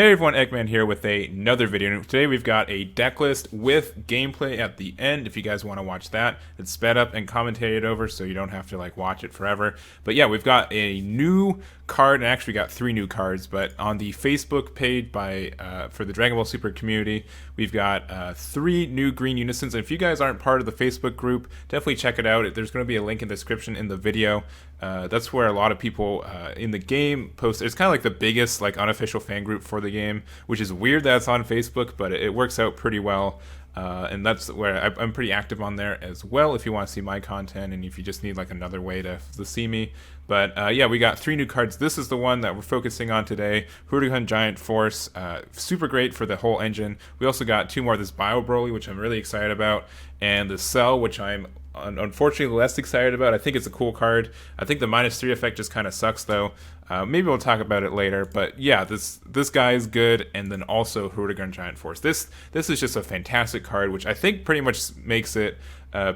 Hey everyone, Egman here with another video. Today we've got a deck list with gameplay at the end. If you guys want to watch that, it's sped up and commentated over, so you don't have to like watch it forever. But yeah, we've got a new card, and actually got 3 new cards. But on the Facebook page for the Dragon Ball Super community, we've got 3 new green unisons. And if you guys aren't part of the Facebook group, definitely check it out. There's going to be a link in the description in the video. That's where a lot of people in the game post. It's kind of like the biggest like unofficial fan group for the game, which is weird that it's on Facebook, but it works out pretty well. And that's where I'm pretty active on there as well if you want to see my content and if you just need like another way to see me. But yeah, we got 3 new cards. This is the one that we're focusing on today, Hirudegarn Giant Force. Super great for the whole engine. We also got 2 more, this Brio-Broly, which I'm really excited about, and the Cell, which I'm unfortunately less excited about. I think it's a cool card. I think the -3 effect just kind of sucks though. Maybe we'll talk about it later, but yeah, this guy is good, and then also Hirudegarn Giant Force. This is just a fantastic card, which I think pretty much makes it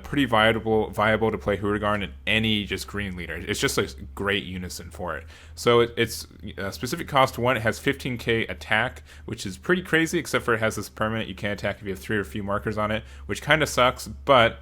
pretty viable to play Hirudegarn in any just green leader. It's just a great unison for it. So it's specific cost 1. It has 15k attack, which is pretty crazy, except for it has this permanent you can't attack if you have 3 or few markers on it, which kind of sucks, but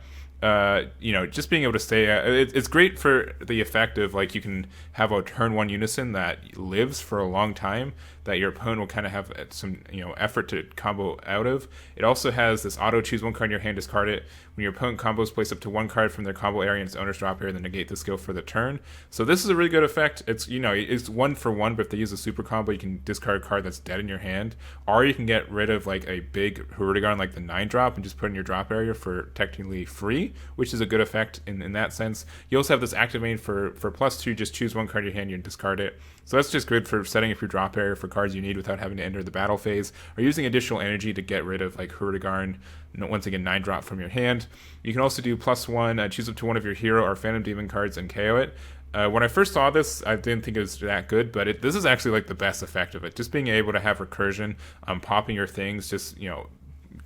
you know, just being able to stay it's great for the effect of like you can have a turn 1 unison that lives for a long time that your opponent will kind of have some effort to combo out of. It also has this auto choose 1 card in your hand, discard it. When your opponent combos, place up to 1 card from their combo area and its owner's drop area, then negate the skill for the turn. So this is a really good effect. It's it's 1 for 1, but if they use a super combo, you can discard a card that's dead in your hand, or you can get rid of like a big Hirudegarn like the 9-drop and just put in your drop area for technically free, which is a good effect in that sense. You also have this activate for +2, just choose 1 card in your hand, you discard it. So that's just good for setting up your drop area for cards you need without having to enter the battle phase, or using additional energy to get rid of like Hirudegarn, once again 9-drop from your hand. You can also do +1, choose up to 1 of your hero or Phantom Demon cards and KO it. When I first saw this, I didn't think it was that good, but this is actually like the best effect of it. Just being able to have recursion, popping your things, just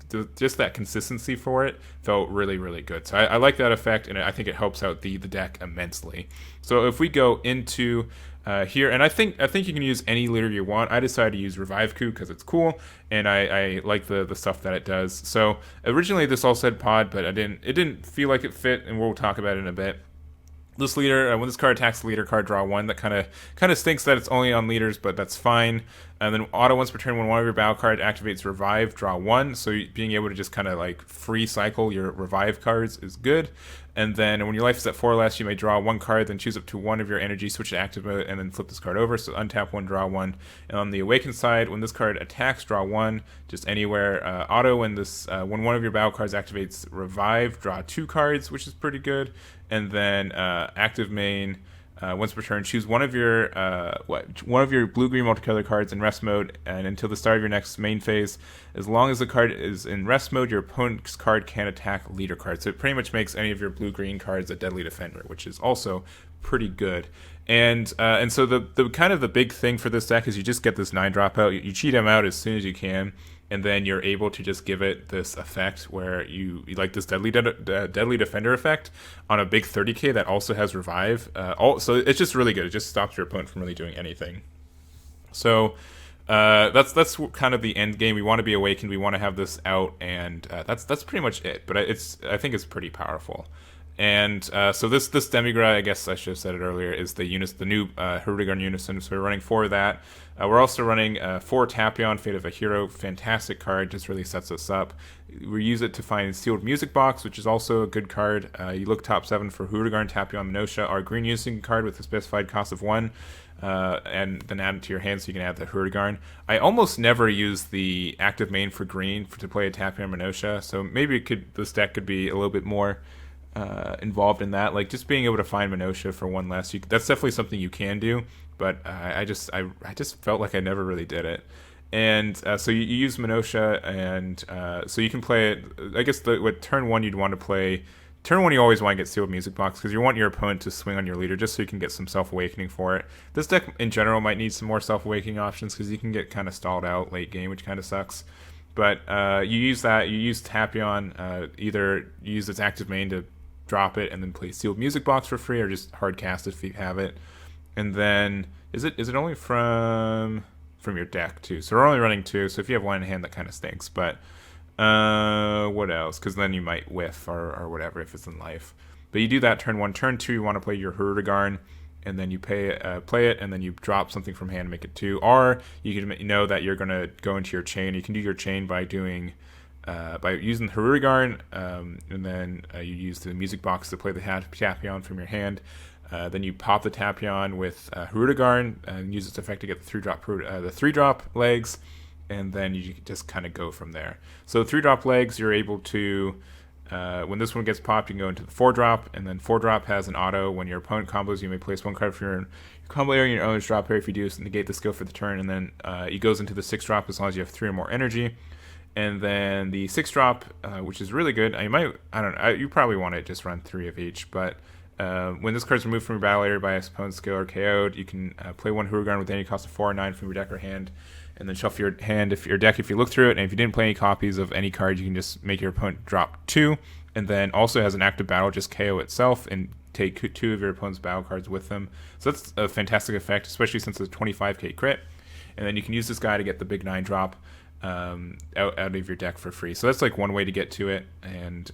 that consistency for it felt really, really good. So I like that effect, and I think it helps out the deck immensely. So if we go into here, and I think you can use any leader you want. I decided to use Revive Coup because it's cool, and I like the stuff that it does. So originally this all said pod, but it didn't feel like it fit, and we'll talk about it in a bit. This leader, when this card attacks the leader card, draw 1. That kind of stinks that it's only on leaders, but that's fine. And then auto once per turn, when one of your battle cards activates Revive, draw 1. So being able to just kind of like free cycle your Revive cards is good. And then when your life is at 4 or less, you may draw 1 card, then choose up to 1 of your energy, switch to active mode, and then flip this card over. So untap 1, draw 1. And on the Awaken side, when this card attacks, draw 1, just anywhere. Auto, when one of your battle cards activates Revive, draw 2 cards, which is pretty good. And then active main, once per turn, choose one of your blue-green multicolor cards in rest mode, and until the start of your next main phase, as long as the card is in rest mode, your opponent's card can attack leader cards. So it pretty much makes any of your blue-green cards a deadly defender, which is also pretty good. And so the kind of the big thing for this deck is you just get this 9-drop out. You cheat him out as soon as you can, and then you're able to just give it this effect where you like this deadly defender effect on a big 30k that also has Revive. So it's just really good. It just stops your opponent from really doing anything. So that's kind of the end game. We want to be awakened. We want to have this out, and that's pretty much it. But I think it's pretty powerful. And so this Demigra, I guess I should have said it earlier, is the new Hirudegarn Unison. So we're running 4 of that. We're also running 4 Tapion, Fate of a Hero. Fantastic card, just really sets us up. We use it to find Sealed Music Box, which is also a good card. You look top 7 for Hirudegarn, Tapion, Minosha, our green using card with a specified cost of 1. And then add it to your hand so you can add the Hirudegarn. I almost never use the active main for green to play a Tapion Minosha, so maybe this deck could be a little bit more involved in that, like just being able to find Minosha for 1 less. That's definitely something you can do, but I just felt like I never really did it. And so you use Minosha, and so you can play it. I guess with turn 1 you'd want to play. Turn 1 you always want to get Sealed Music Box because you want your opponent to swing on your leader just so you can get some Self-Awakening for it. This deck in general might need some more Self-Awakening options because you can get kind of stalled out late game, which kind of sucks. But you use that. You use Tapion. Either you use its active main to drop it and then play Sealed Music Box for free, or just hard cast it if you have it. And then is it only from from your deck too. So we're only running 2. So if you have 1 in hand, that kind of stinks. But what else? Because then you might whiff or whatever if it's in life. But you do that turn 1. Turn 2, you want to play your Hirudegarn, and then you play it, and then you drop something from hand and make it 2. Or you can know that you're going to go into your chain. You can do your chain by doing by using the Hirudegarn, and then you use the music box to play the Tapion from your hand. Then you pop the Tapion with Hirudegarn and use its effect to get the 3-drop legs, and then you just kind of go from there. So 3-drop legs, you're able to, when this one gets popped, you can go into the 4-drop, and then 4-drop has an auto. When your opponent combos, you may place 1 card from your combo area in your owner's drop area. If you do, so negate the skill for the turn, and then it goes into the 6-drop as long as you have 3 or more energy. And then the 6-drop, which is really good. You probably want to just run 3 of each, but when this card is removed from your battle area by a opponent's skill or KO'd, you can play 1 Hirudegarn with any cost of 4 or 9 from your deck or hand, and then shuffle your hand if you look through it. And if you didn't play any copies of any card, you can just make your opponent drop 2, and then also has an active battle, just KO itself, and take 2 of your opponent's battle cards with them. So that's a fantastic effect, especially since it's a 25k crit. And then you can use this guy to get the big 9-drop. Out of your deck for free. So that's like one way to get to it. And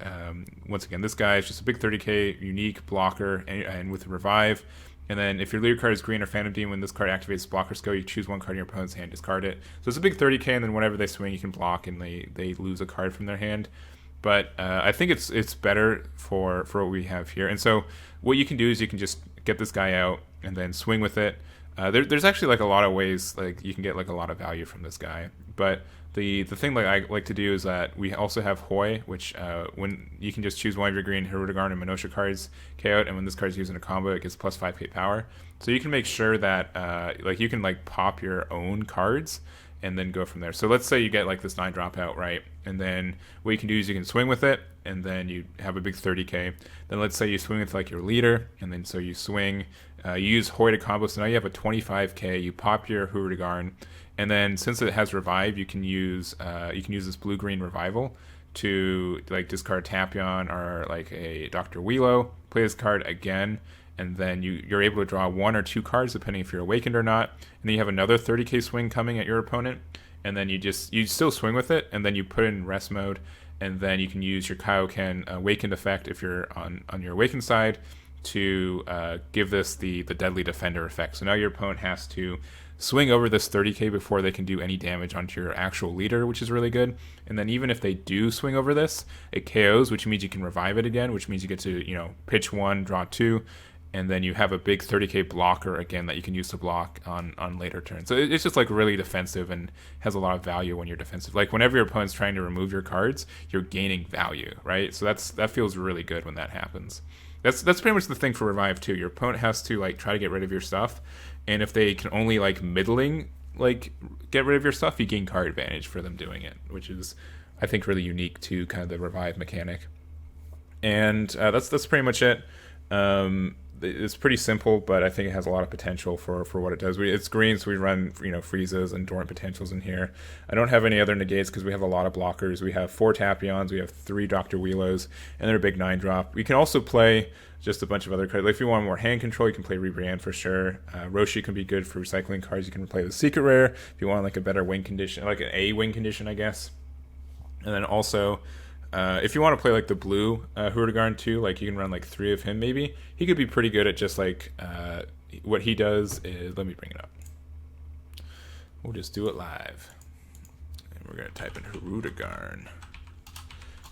once again, this guy is just a big 30k unique blocker and with revive. And then if your leader card is green or Phantom Demon, when this card activates blocker skill, you choose 1 card in your opponent's hand, discard it. So it's a big 30k, and then whenever they swing, you can block, and they lose a card from their hand. But I think it's better for what we have here. And so what you can do is you can just get this guy out and then swing with it. There's actually like a lot of ways like you can get like a lot of value from this guy. But the thing that I like to do is that we also have Hoi, which when you can just choose 1 of your green Hirudegarn and Minosha cards, KO it, and when this card is used in a combo, it gets plus 5k power. So you can make sure that like you can like pop your own cards and then go from there. So let's say you get like this 9-drop out, right? And then what you can do is you can swing with it, and then you have a big 30k. Then let's say you swing with like your leader, and then so you swing, you use Hoi to combo, so now you have a 25k, you pop your Hirudegarn, and then since it has revive, you can use this blue-green revival to like discard Tapion or like a Dr. Wheelo, play this card again, and then you're able to draw 1 or 2 cards depending if you're awakened or not. And then you have another 30k swing coming at your opponent, and then you still swing with it, and then you put it in rest mode, and then you can use your Kaioken awakened effect if you're on your awakened side to give this the deadly defender effect. So now your opponent has to swing over this 30k before they can do any damage onto your actual leader, which is really good. And then even if they do swing over this, it KOs, which means you can revive it again, which means you get to pitch 1, draw 2, and then you have a big 30k blocker again that you can use to block on later turns. So it's just like really defensive and has a lot of value when you're defensive. Like whenever your opponent's trying to remove your cards, you're gaining value, right? So that feels really good when that happens. That's pretty much the thing for revive too. Your opponent has to like try to get rid of your stuff, and if they can only like middling like get rid of your stuff, you gain card advantage for them doing it, which is I think really unique to kind of the revive mechanic. And that's pretty much it. It's pretty simple, but I think it has a lot of potential for what it does. It's green, so we run freezes and dormant potentials in here. I don't have any other negates because we have a lot of blockers. We have 4 Tapions, we have 3 Dr. Wheelos, and they're a big 9-drop. We can also play just a bunch of other cards. Like if you want more hand control, you can play Rebrand for sure. Roshi can be good for recycling cards. You can play the Secret Rare if you want like a better win condition, like an A win condition, I guess. And then also, if you want to play like the blue Hirudegarn too, like you can run like 3 of him maybe. He could be pretty good at just like what he does is, let me bring it up. We'll just do it live. And we're going to type in Hirudegarn.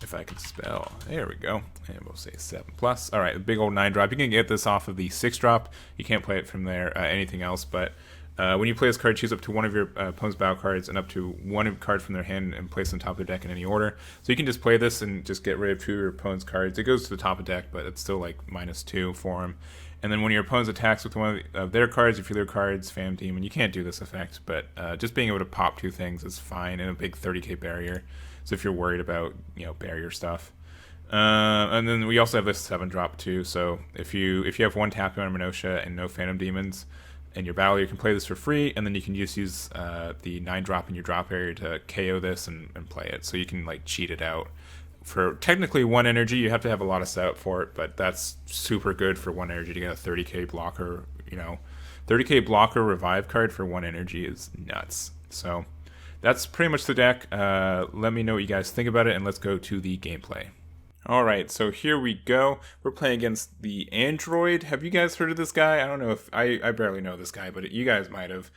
If I can spell. There we go. And we'll say 7+. All right, a big old 9-drop. You can get this off of the 6-drop. You can't play it from there, anything else, but when you play this card, choose up to 1 of your opponent's battle cards and up to 1 card from their hand and place them on top of their deck in any order. So you can just play this and just get rid of 2 of your opponent's cards. It goes to the top of deck, but it's still like -2 for them. And then when your opponent attacks with 1 of their cards, if your cards, Phantom Demon, you can't do this effect, but just being able to pop 2 things is fine and a big 30k barrier. So if you're worried about barrier stuff. And then we also have this 7-drop too. So if you have 1 Tapion or Minosha and no Phantom Demons in your battle, you can play this for free, and then you can just use the 9-drop in your drop area to KO this and play it. So you can like cheat it out. For technically 1 energy, you have to have a lot of setup for it, but that's super good for 1 energy to get a 30k blocker, 30k blocker revive card for 1 energy is nuts. So that's pretty much the deck. Let me know what you guys think about it, and let's go to the gameplay. Alright, so here we go. We're playing against the Aandroidd. Have you guys heard of this guy? I don't know if... I barely know this guy, but you guys might have.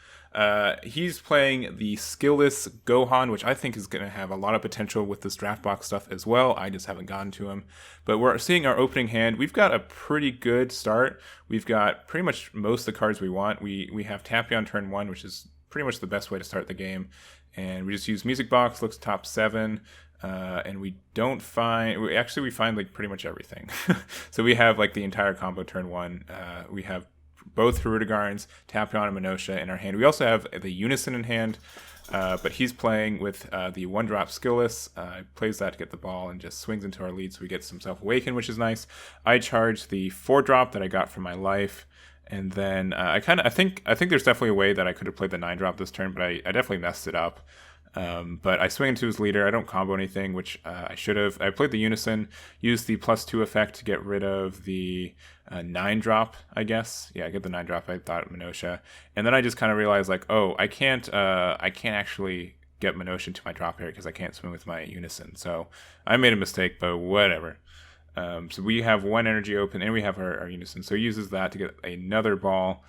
He's playing the skillless Gohan, which I think is going to have a lot of potential with this draft box stuff as well. I just haven't gotten to him. But we're seeing our opening hand. We've got a pretty good start. We've got pretty much most of the cards we want. We have Tappy on turn 1, which is pretty much the best way to start the game. And we just use Music Box, looks top 7. And we find like pretty much everything. So we have like the entire combo turn 1. We have both Hirudegarns, Tapion, and Minosha in our hand. We also have the Unison in hand, but he's playing with the 1-drop skillless. Plays that to get the ball and just swings into our lead, so we get some Self-Awaken, which is nice. I charge the 4-drop that I got from my life. And then I think there's definitely a way that I could have played the 9-drop this turn, but I definitely messed it up. But I swing into his leader. I don't combo anything, which I should have. I played the Unison, used the +2 effect to get rid of the 9-drop, I guess. Yeah, I get the 9-drop. I thought Minosha, and then I just kind of realized like, oh, I can't actually get Minosha into my drop area because I can't swing with my Unison. So I made a mistake, but whatever. So we have 1 energy open, and we have our Unison. So he uses that to get another ball,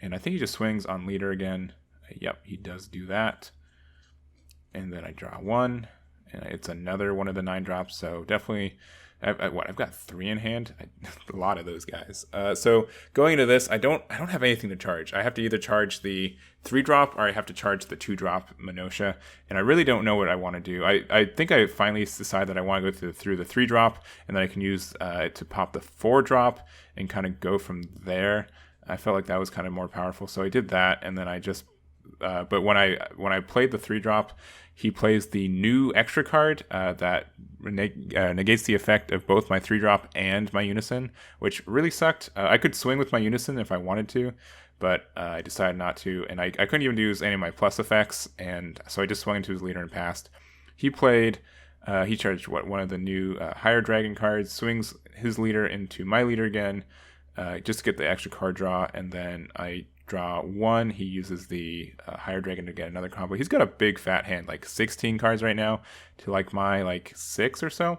and I think he just swings on leader again. Yep, he does do that. And then I draw 1, and it's another one of the 9-drops. So definitely, I've got 3 in hand. A lot of those guys. So going into this, I don't have anything to charge. I have to either charge the 3-drop or I have to charge the 2-drop Minosha, and I really don't know what I want to do. I think I finally decide that I want to go through the 3-drop, and then I can use it to pop the 4-drop and kind of go from there. I felt like that was kind of more powerful, so I did that, and then I just. But when I played the 3-drop, he plays the new extra card that negates the effect of both my 3-drop and my Unison, which really sucked. I could swing with my Unison if I wanted to, but I decided not to, and I couldn't even use any of my plus effects, and so I just swung into his leader and passed. He played, he charged one of the new Higher Dragon cards, swings his leader into my leader again, just to get the extra card draw, and then I draw 1. He uses the Higher Dragon to get another combo. He's got a big fat hand, like 16 cards right now to like my 6 or so.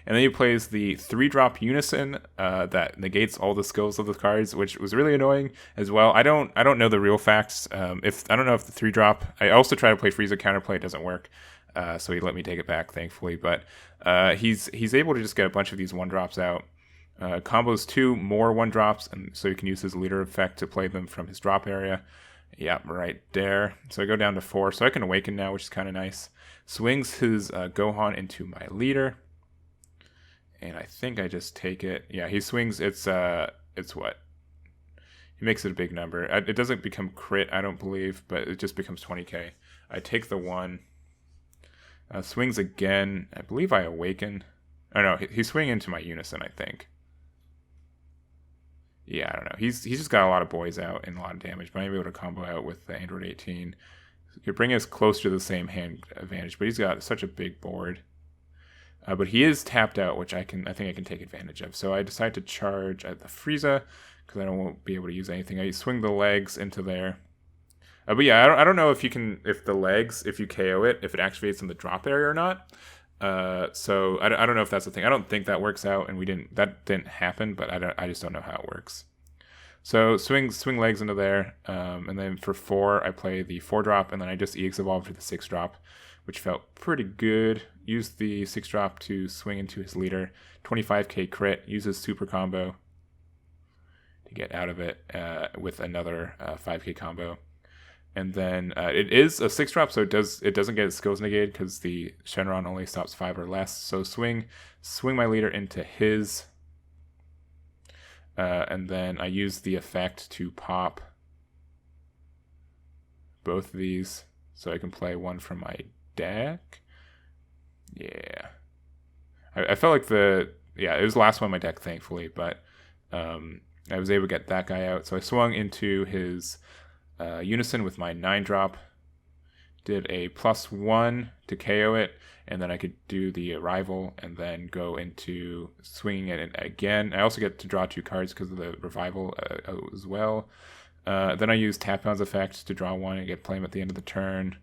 And then he plays the 3-drop Unison that negates all the skills of the cards, which was really annoying as well. I don't know the real facts. I don't know if the 3-drop. I also try to play Frieza counterplay. It doesn't work. So he let me take it back, thankfully. But he's able to just get a bunch of these 1-drops out. Combos 2 more 1-drops, and so you can use his leader effect to play them from his drop area. Yeah, right there. So I go down to 4, so I can awaken now, which is kind of nice. Swings his Gohan into my leader, and I think I just take it. Yeah, he swings. It's what? He makes it a big number. It doesn't become crit, I don't believe, but it just becomes 20k. I take the 1. Swings again. I believe I awaken. Oh no, he's swinging into my Unison, I think. Yeah, I don't know. He's just got a lot of boys out and a lot of damage, but I'm able to combo out with the Aandroidd 18. He could bring us close to the same hand advantage, but he's got such a big board. But he is tapped out, which I think I can take advantage of. So I decide to charge at the Frieza because I won't be able to use anything. I swing the legs into there. But yeah, I don't know if you KO it, if it activates in the drop area or not. So I don't know if that's the thing. I don't think that works out, and that didn't happen, but I just don't know how it works. So swing legs into there, and then for 4 I play the 4-drop, and then I just EX evolve to the 6-drop, which felt pretty good. Used the 6-drop to swing into his leader, 25k crit. Uses super combo to get out of it with another 5k combo. And then it is a 6-drop, so it doesn't get its skills negated because the Shenron only stops 5 or less. So swing my leader into his, and then I use the effect to pop both of these, so I can play one from my deck. Yeah, I felt like it was the last one in my deck, thankfully, but I was able to get that guy out. So I swung into his Unison with my 9-drop, did a +1 to KO it, and then I could do the Arrival and then go into swinging it again. I also get to draw 2 cards because of the Revival as well. Then I use Tapion's effect to draw 1 and get play him at the end of the turn.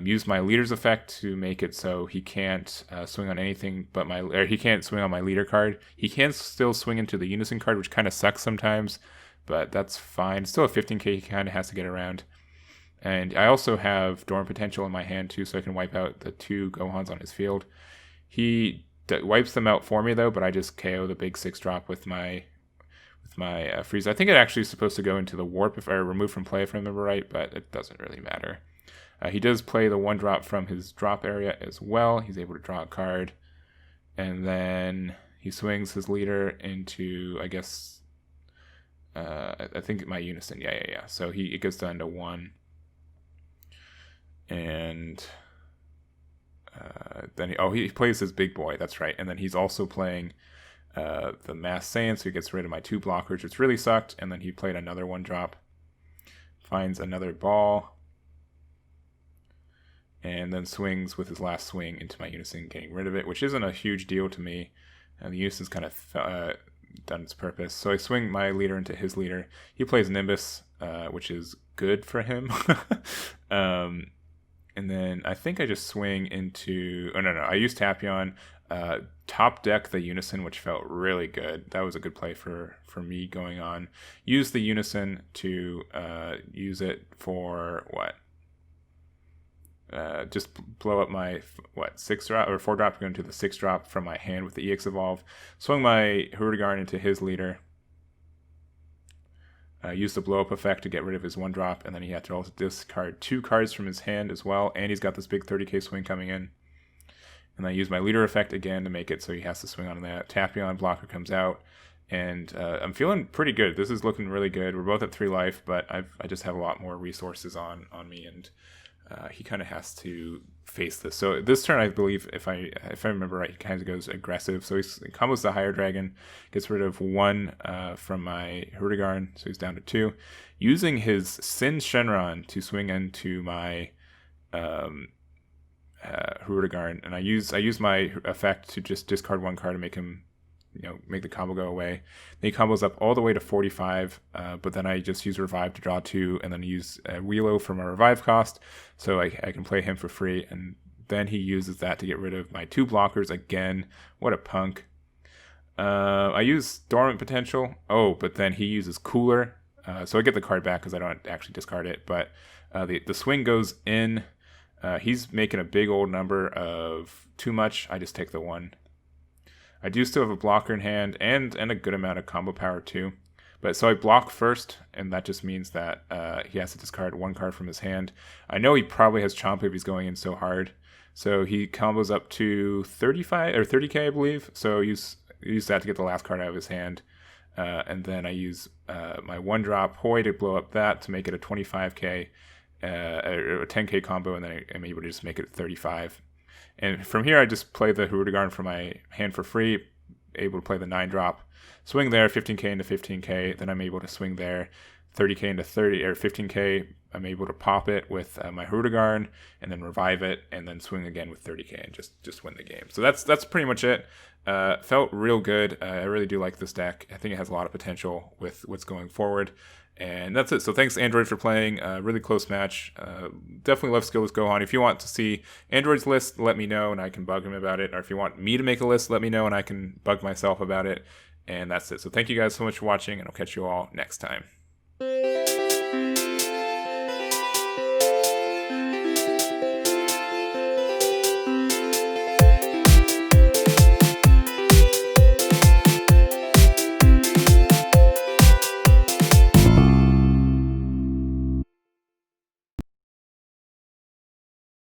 Use my leader's effect to make it so he can't swing on anything but he can't swing on my leader card. He can still swing into the Unison card, which kind of sucks sometimes, but that's fine. Still a 15k he kind of has to get around. And I also have Dorm Potential in my hand too, so I can wipe out the 2 Gohans on his field. He wipes them out for me though, but I just KO the big 6-drop with my freeze. I think it actually is supposed to go into the warp if I remove from play, if I remember right, but it doesn't really matter. He does play the 1-drop from his drop area as well. He's able to draw a card. And then he swings his leader into, I guess, I think my Unison. Yeah. So it goes down to 1. And then he plays his big boy. That's right. And then he's also playing the Mass Saiyan, so he gets rid of my 2 blockers, which really sucked. And then he played another 1-drop. Finds another ball. And then swings with his last swing into my Unison, getting rid of it, which isn't a huge deal to me. And the Unison's kind of done its purpose. So I swing my leader into his leader. He plays Nimbus, which is good for him. And then I think I just swing into... Oh, no. I use Tapion. Top deck the Unison, which felt really good. That was a good play for me going on. Use the Unison to use it for what? Just blow up my 6-drop or 4-drop going to the 6-drop from my hand with the EX Evolve. Swung my Hirudegarn into his leader. Use the blow up effect to get rid of his 1-drop, and then he had to also discard 2 cards from his hand as well. And he's got this big 30k swing coming in. And I use my leader effect again to make it so he has to swing on that. Tapion blocker comes out, and I'm feeling pretty good. This is looking really good. We're both at 3 life, but I just have a lot more resources on me, and he kind of has to face this. So this turn, I believe, if I remember right, he kind of goes aggressive. So he combos the Higher Dragon, gets rid of 1 from my Hirudegarn, so he's down to 2. Using his Sin Shenron to swing into my Hirudegarn, and I use my effect to just discard 1 card to make him, make the combo go away. Then he combos up all the way to 45, but then I just use Revive to draw 2, and then use Wheelo for my Revive cost, so I can play him for free, and then he uses that to get rid of my 2 blockers again. What a punk. I use Dormant Potential, but then he uses Cooler, so I get the card back because I don't actually discard it, but the swing goes in. He's making a big old number of too much. I just take the 1. I do still have a blocker in hand and a good amount of combo power too. But so I block first, and that just means that he has to discard 1 card from his hand. I know he probably has Chomp if he's going in so hard. So he combos up to 35 or 30k, I believe. So use that to get the last card out of his hand. And then I use my 1-drop Hoi to blow up that to make it a 25k, a 10k combo, and then I'm able to just make it 35. And from here, I just play the Hirudegarn from my hand for free, able to play the 9-drop, swing there, 15k into 15k, then I'm able to swing there, 30k into 30, or 15k, I'm able to pop it with my Hirudegarn, and then revive it, and then swing again with 30k, and just win the game. So that's pretty much it. Felt real good. I really do like this deck. I think it has a lot of potential with what's going forward. And that's it. So thanks, Aandroidd, for playing. Really close match. Definitely love Skillless Gohan. If you want to see Aandroidd's list, let me know, and I can bug him about it. Or if you want me to make a list, let me know, and I can bug myself about it. And that's it. So thank you guys so much for watching, and I'll catch you all next time.